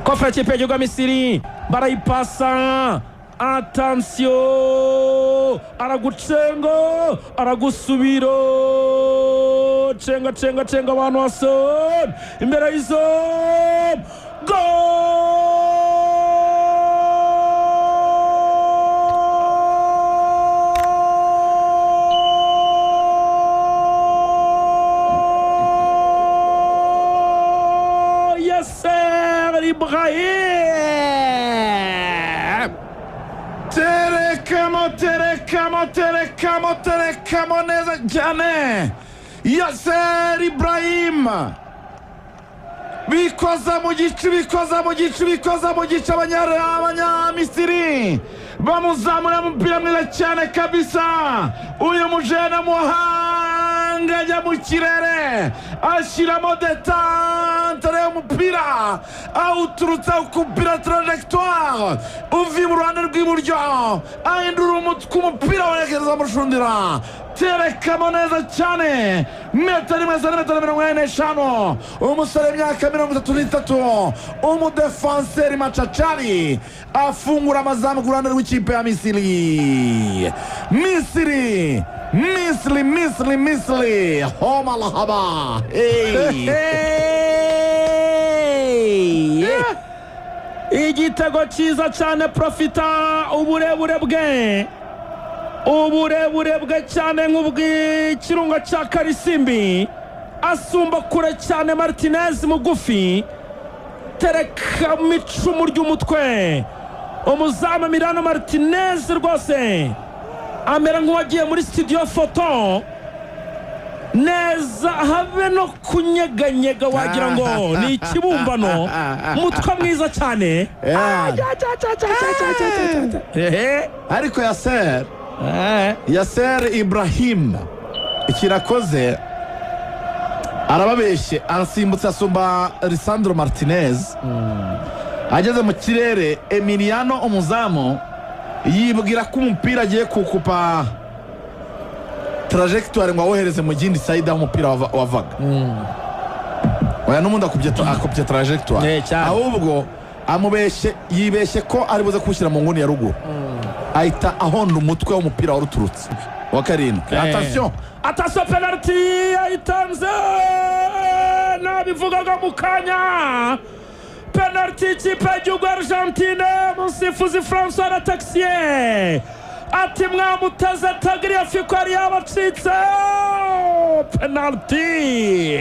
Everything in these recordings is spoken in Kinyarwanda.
Kofra ikipe y'igihugu Misiri barayipasa. Attention, aragucengo, aragusubiro, cenga abantu Hassan imbere y'izo goal. Yasser Ibrahim. Terekamo neza cyane Yasser Ibrahim bikoza mu gice abanyamisiri bamuzamura umupira mwiza cyane kabisa. Uyu mujene muhanga ajya mu kirere ashyiramo detente y'umupira awuturutsa ukupira trajectoire uvi mu ruhande rw'iburyo ahindura umutwe umupira werekeza mu rushundura. Terekamo neza cyane metero imwe santimetero 45 umusore w'imyaka 33 umudefanseri machachari afungura amazamu ku ruhande rw'ikipe ya Misiri. Misiri homa lahaba. Igitego cyiza cyane Profita uburebure bwe cyane nk'ubw'ikirunga cya Karisimbi asumba kure cyane Martinez mugufi. Tereka micumu ry'umutwe umuzamu Emiliano Martinez rwose amera nk'uwagiye muri studio foto neza habe no kunyeganyega wagira ngo ni ikibumbano. Umutwe mwiza cyane ariko Yasser Ibrahim ikirakoze arababeshye arasimbutse asumba Lisandro Martinez. Ageze mu kirere Emiliano umuzamu yibwira ko umupira agiye kukupa trajectoire ngo awohereze mu gindi side aho umupira wavaga. Oya n'umundi akubye trajectoire ahubwo yibeshye ko ari buze kushyira mu nguni ya ruguru ahita ahonda umutwe w'umupira waruturutse wa karindwi. Attention penalty ayitanze nabivugaga mu kanya. Penalty ikipe y'igihugu Argentine musifuzi François Rataxier ati mwamuteze tagiri afiko yari yabacitse. Penalty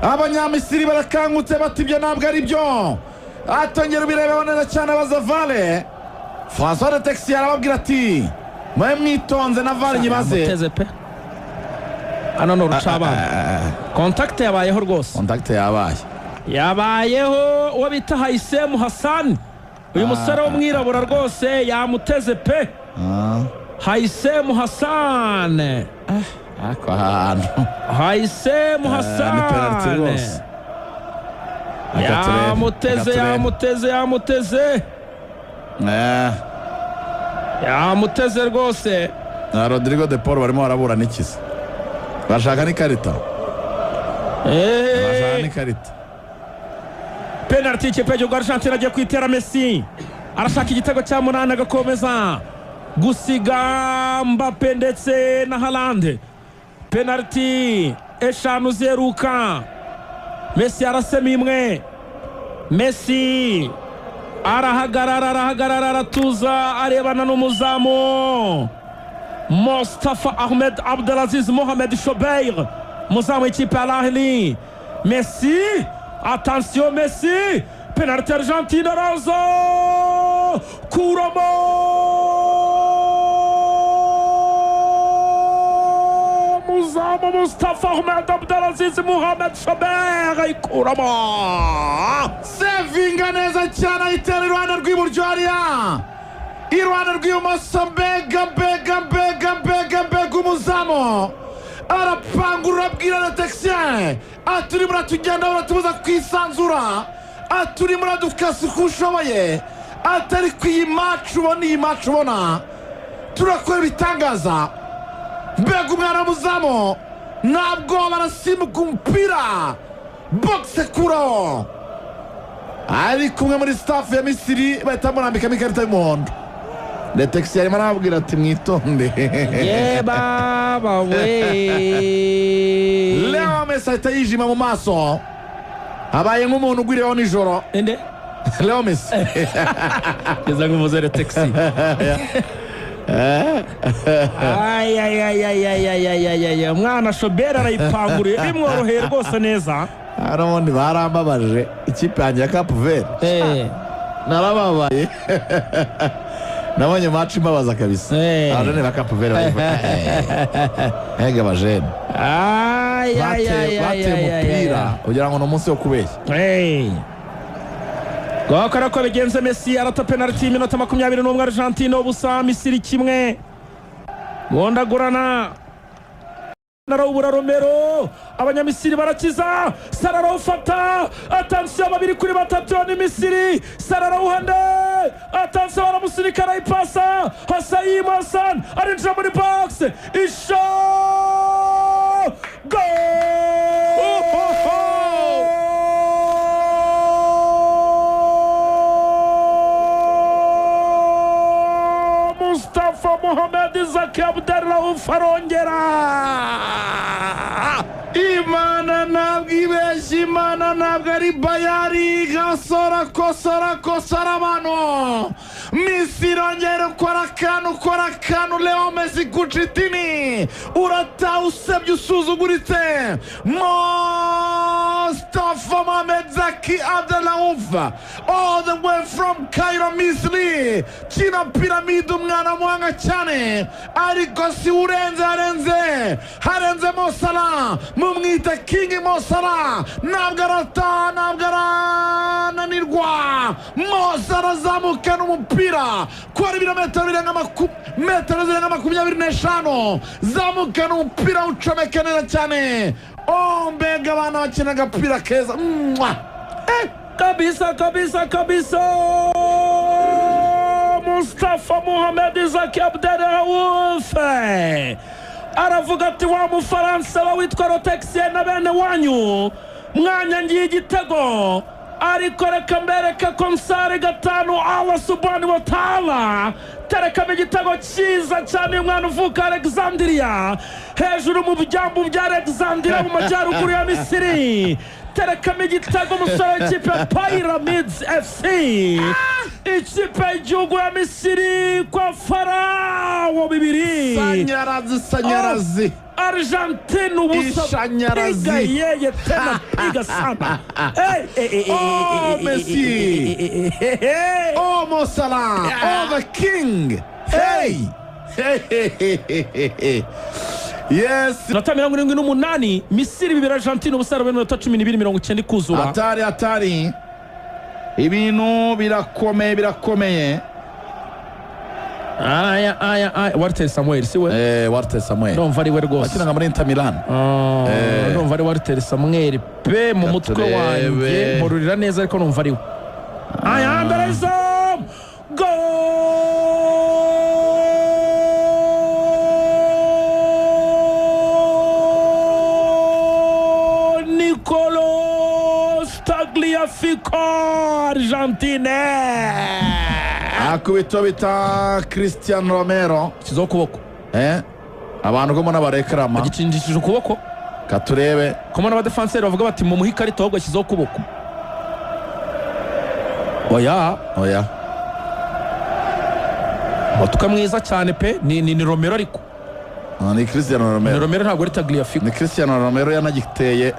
abanyamisiri barakangutse bati ibyo ntabwo ari byo. Atongera ubirebeho neza cyane abazavale. François Rataxier arababwira ati mwe mwitonze na vale nyibaze. Muteze pe ano no rucaba contact yabayeho rwose. Contact yabayeho uwo bita Haisem Hassan. Uyu musore w'umwirabura rwose yamuteze pe. Haisem Hassan Haisem Hassan yamuteze rwose. na Rodrigo de Paul barimo barabura n'ikizi bashaka n'ikarita. Penalty ikipe y'igihugu Argentine agiye kwitera Messi arashaka igitego cya munani agakomeza gusiga Mbappe ndetse na Haaland. Penalty eshanu zeruka. Messi arasema imwe. Messi arahagarara aratuza arebana n'umuzamu Mustafa Ahmed Abdelaziz Mohamed Shobeir muzamu w'ikipe Al Ahly. Messi, attention Messi, penalty Argentine araza kuramo muzamu Mustafa Ahmed Abdelaziz Mohamed Shobeir ikuramo. Sevinga neza cyane ayitera iruhande rw'iburyo hariya iruhande rw'ibumoso mbega umuzamu arapangurura abwira Rataxier aturi muratugenda uratubuza kwisanzura aturi muradukasa uko ushoboye atari ku iyi match ubona turakora ibitangaza. Mbega umwana w'umuzamu ntabwo barasimbuka umupira boxe kuro ari kumwe muri staff ya Misiri bahita bamurambikamo ikarita y'umuhondo. Letexi yarimo arababwira ati mwitonde. baba we. Leo Messi ahita yijima mu maso abaye nk'umuntu ugwiriyeho nijoro. Ende Leo Messi keza nk'umuze Letexi. Ay mwana Shobera arayipanguriye bimworoheye rwose neza. Aramundi barambabaje ikipe yanjye ya Cape Verde. Narababaye. Nabonye match imbabaza kabisa. Abajene ba Cape Verde hege bajene. Bateye umupira ugira ngo ni umunsi wo kubeshya. Gwakora ko bigenze. Messi arata penalty iminota 21 Argentina ubusa Misiri kimwe. Gondagurana Narabura Romero abanyamisiri barakiza. Sarara ufata attention babiri kuri batatu ni Misiri. Sarara uhande attention baramusirikana ipasa Hasaim Hassan arinjira muri box isho Mustafa Mohamed Zaki Abdallah Farongera. Imana ntabwo ibeshya, Imana ntabwo ari bayari. Kosora mano Misiri ongera ukora akantu. Leo Messi kucitini urata usebye usuzuguritse. Mustafa Mohamed Zaki Abdallah all the way from Cairo Misiri. Kina piramide umwana muhanga cyane ariko si urenze harenze Mo Salah mumwita King Mo Salah. Ntabwo arananirwa. Mo Salah azamukana umupira kuri metero zirenga 25 zamukana umupira ucomeka neza cyane. Mbega abana bakina agapira keza kabisa. Mustafa Mohamed Zaki Abdallah aravuga ati wa Mufaransa witwa Letexi na bene wanyu mwanyangiye igitego ariko reka mbereka konsare gatanu Allah subhanahu wa ta'ala tereka igitego cyiza cyane. Umwana uvuka Alexandria hejuru mu byambu bya Alexandria mu majyaruguru ya Misiri. Tereka igitego umusore w'ikipe Pyramids FC ikipe y'igihugu ya Misiri kwa Farao bibiri. Sanyarazi Argentina ubusa piga yeye tena piga sana. Messi Mo Salah the king. Yes. Nota 78 Misiri bibiri Argentina ubusa 12:90 kuzura. Atari ibintu birakomeye. Walter Samuel siwe Walter Samuel ndumva ari we rwose akina muri Inter Milan. Ndumva ari Walter Samuel pe mu mutwe wanjye mururira neza ariko ndumva ari we. Anderson Nicolo Tagliafico Argentina akubito bita Cristiano Romero kizo kuboko abantu gomo n'abarekrama agicindishije ukuboko katurebe komo n'abadefenseur bavuga bati mu muhikarito ahubwo kizo kuboko. Oya Otuka mwiza cyane pe ni Romero ariko ni Cristiano Romero ntabwo ari Tagliafico. Ni Cristiano Romero yanagiteye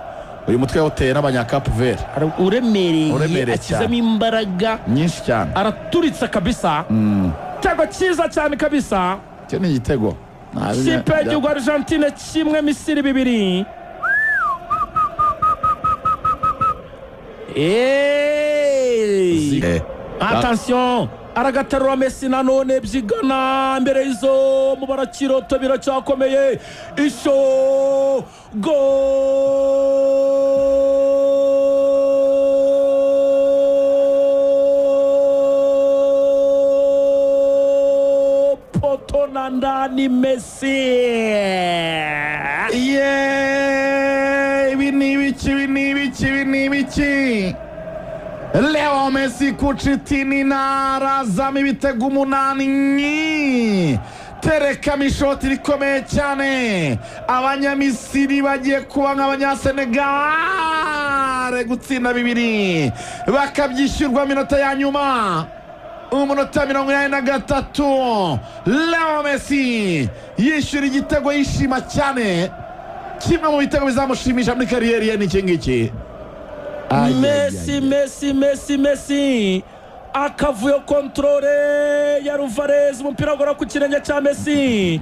uyu mutwe yawuteye n'abanyakapu Verde uremereye akizemo imbaraga nyinshi cyane araturitse kabisa. Tego cyiza cyane kabisa. Cyo ni igitego ikipe y'igihugu Argentina kimwe Misiri bibiri. Attention aragaterura Messi nanone byigana mbere izo mu barakiroto biracyakomeye isho potona ndani Messi. ibi ni ibiki Leo Messi kucitini narazama ibitego 8 terekamo ishoti rikomeye cyane. Abanyamisiri bagiye kuba nk'abanyasenegare gutsinda 2 bakabyishyurwa minota ya nyuma. Umunota 83 Leo Messi yishyura igitego yishima cyane, kimwe mu bitego bizamushimisha muri kariyeri ye n'iki ngiki. Messi akavuyo kontrole ya Alvarez, umupira ugora ku kirenge cya Messi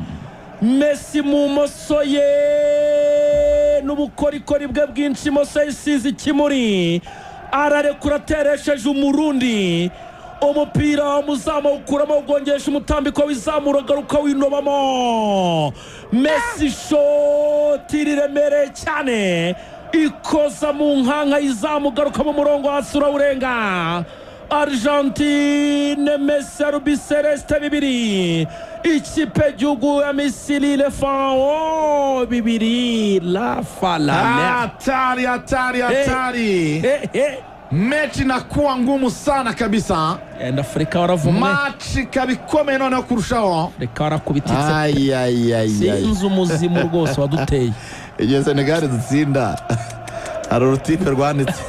mu moso ye n'ubukorikori bwe bwinshi. Moso yisize ikimuri, ararekura ateresheje umurundi, umupira umuzamu ukuramo ugongesha umutambiko w'izamura garuka winobamo. Messi shoti riremereye cyane, ikoza mu nkanka y'izamu garuka mu murongo hasi urawurenga. Argentine Messi Rubi Celeste 2, ikipe y'igihugu ya Misiri Lefao 2. La falala hatari. Mechi nakuwa ngumu sana kabisa. Afrika waravumwe, machi kabikomeye noneho kurushaho. Afrika warakubititse. Sinzi umuzimu rwose waduteye. Igihe Senegal dutsinda hari urutipe rwanditse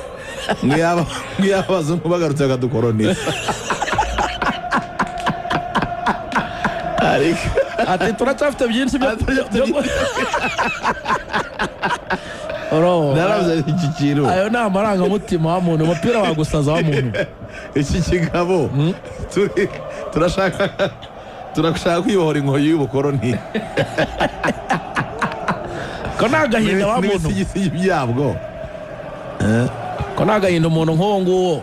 nk'iy'abazungu bagarutse bakadukoloniza. Ati turacyafite byinshi byo narabuze iki kintu. Ayo ni amarangamutima wa muntu, umupira wagusaza wa muntu. Iki kigabo turashaka kwibohora inkoyi y'ubukoloni. Ko nagahinda wa muntu byabwo, ko nagahinda umuntu nk'uwo nguwo.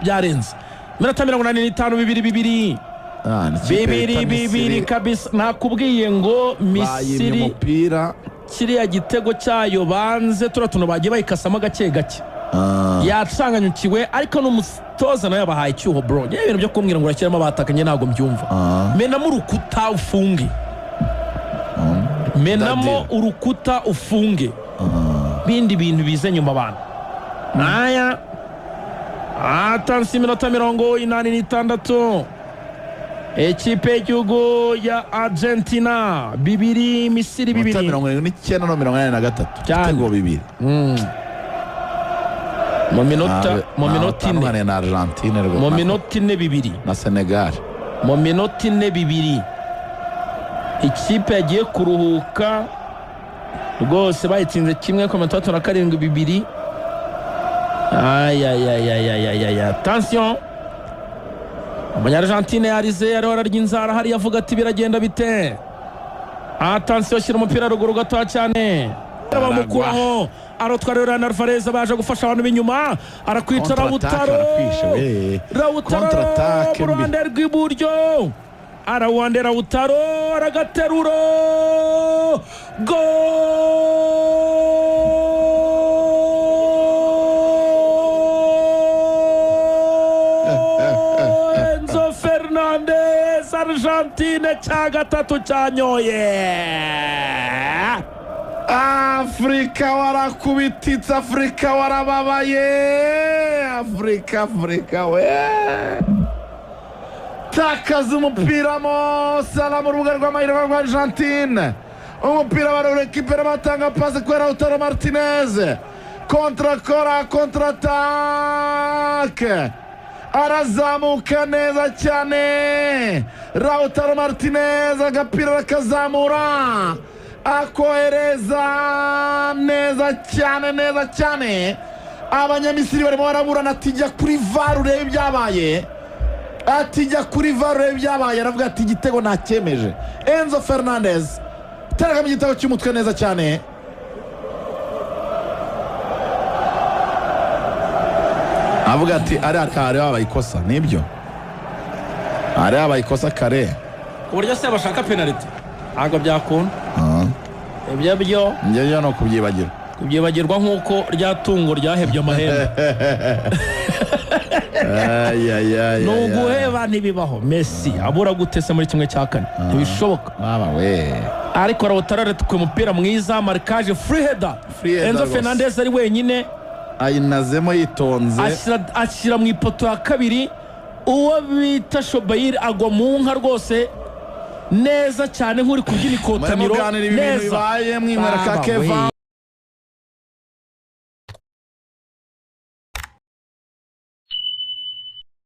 Byarenze minota 85 2 kabisa. Nakubwiye ngo Misiri umupira kiriya gitego cyayo banze turatuno bagiye bayikasamo gake yacanganyukiwe, ariko n'umutoza nawe yabahaye icyuho bro. Ibintu byo kumbwira ngo urakiramo abatakanye ntago mbyumva. Menamo urukuta ufunge, menamo urukuta ufunge, bindi bintu bize nyuma abantu. Naya atansi minota 86, ekipe y'igihugu ya Argentina 2 Misiri 2. 79-83 igitego 2 mu minota 4 na Argentine rwo mu minota 2 na Senegal mu minota 2. Ikipe yagiye kuruhuka rwose, bayitsinze kimwe ku minota 37 Attention, Abanyargentine yarize ariho ararya inzara hari yavuga ati biragenda bite. Attention, shyira umupira ruguru gato cyane, bamukuraho arotwarira Alvarez baje gufasha abantu b'inyuma, arakwicara Lautaro mu ruhande rw'iburyo, arawandera Lautaro aragaterura Enzo Fernandez, Argentine cya gatatu cyanyoye. Afrika warakubititse, Afrika warababaye, Afrika we takaza umupira mo Salah mu rubuga rw'amahirwe rwa Argentine. Umupira barawurekipera batanga pasi kwa Lautaro Martinez, contre-attaque, arazamuka neza cyane Lautaro Martinez, agapira rakazamura akohereza neza cyane. Abanyamisiri barimo baraburana ati jya kuri VAR urebe ibyabaye, aravuga ati igitego nacyemeje. Enzo Fernandez teragamo igitego cy'umutwe neza cyane. Avuga ati ari wabaye ikosa, nibyo ari wabaye ikosa kare, uburyo se bashaka penalty ntabwo byakunda. Ibyo no kubyibagirwa nk'uko rya tungo ryahebye amahembe. Nuguheba ntibibaho. Messi abura gutesa muri kimwe cya kane, ntibishoboka. Ariko Lautaro aretukuye umupira mwiza, markage free header. Enzo Fernandez ari wenyine ayinazemo yitonze ashyira mu ipoto ya kabiri uwo bita Shobayiri agwa mu nka rwose neza cyane nk'uri kubyina ikotaniro neza bibaye mwimwera ka Keva